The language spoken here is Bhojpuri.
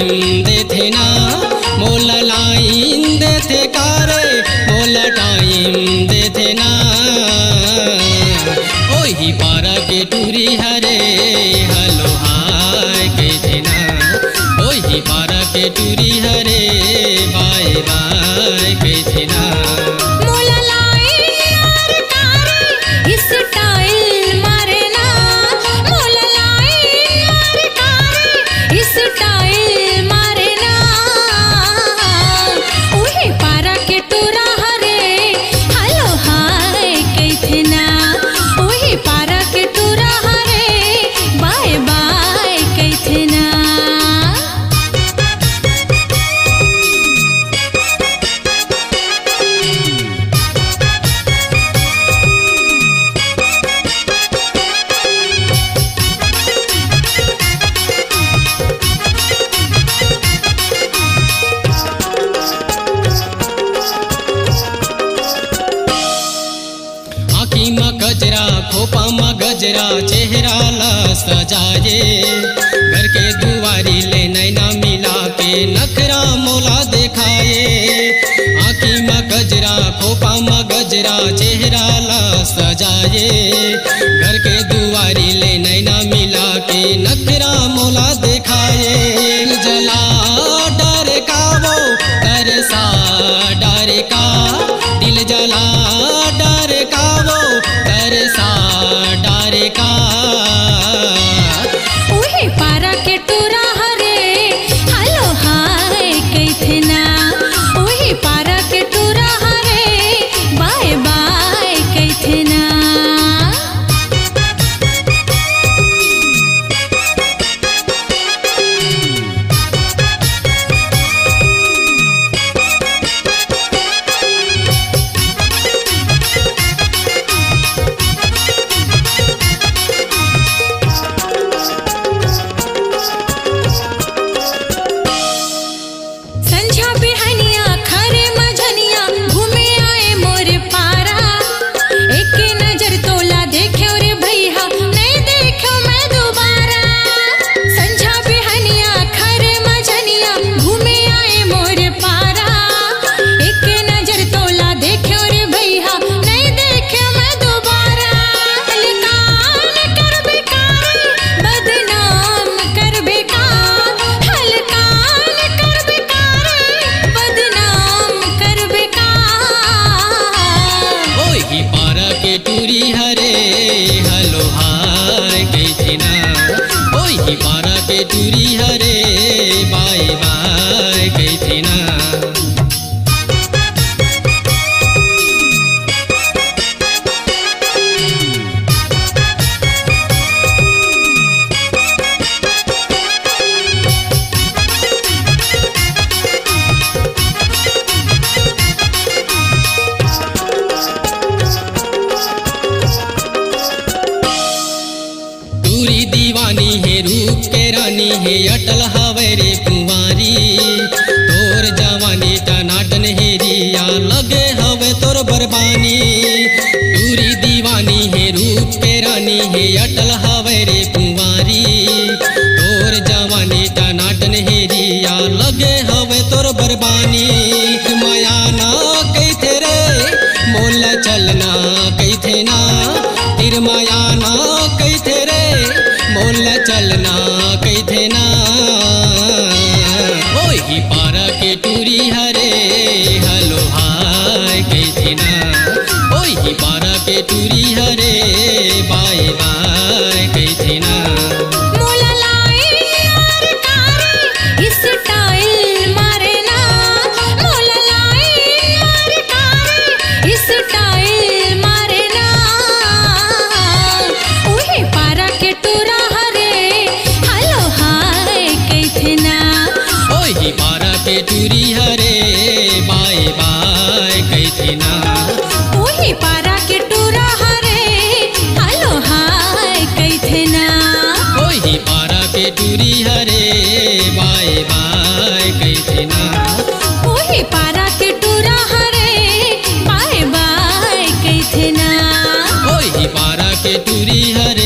टाइम देथे ना मोला लाइन देथे कारे मोला टाइम देथे ना ओही पारा के टूरी हरे हलो हाय कहथे ना ओही पारा के टूरी हरे बाय बाय कहथे ना गजरा खोपा में गजरा चेहरा ला सजाए घर के दुआरी ले नैना मिला के नखरा मोला दिखाए आँखी में गजरा खोपा में गजरा चेहरा ला सजाए घर के दुआरी ले नैना मिला के नखरा मोला दिखाए जला डर का वो तरसा डर का दिल जला डर का वो तरसा डर का ओहे पारा के टूरा हरे हलो हाय कहथे ना ओहे पारा के टूरा हरे बाय बाय कहथे ना टूरी हरे हलो हाय कहथे ना ओही पारा के टूरी हरे बाय बाय कहथे ना दीवानी है रूप के रानी है अटल हवे रे कुंवारी तोर जवानी टनाटन हेरिया लगे हवे तोर बरबानी दूरी दीवानी है रूप के रानी है अटल हवे रे कुंवारी तोर जवानी टनाटन हेरिया लगे हवे तोर बरबानी माया ना कहथे रे मोला चलना कहथे ना तिर माया ना कहथे रे मोला चलना कहथे ना ओही पारा के टूरी हरे हलो हाय कहथे ना ओही पारा के टूरी हरे बाय बाय कहथे ना टूरी हरे बाय बाय कहथे ना ओही पारा के टूरा हरे हलो हाय कहथे ना ओही पारा के टूरी हरे बाय बाय कहथे ना ओही पारा के टूरा हरे बाय बाय कहथे ना ओही पारा के टूरी हरे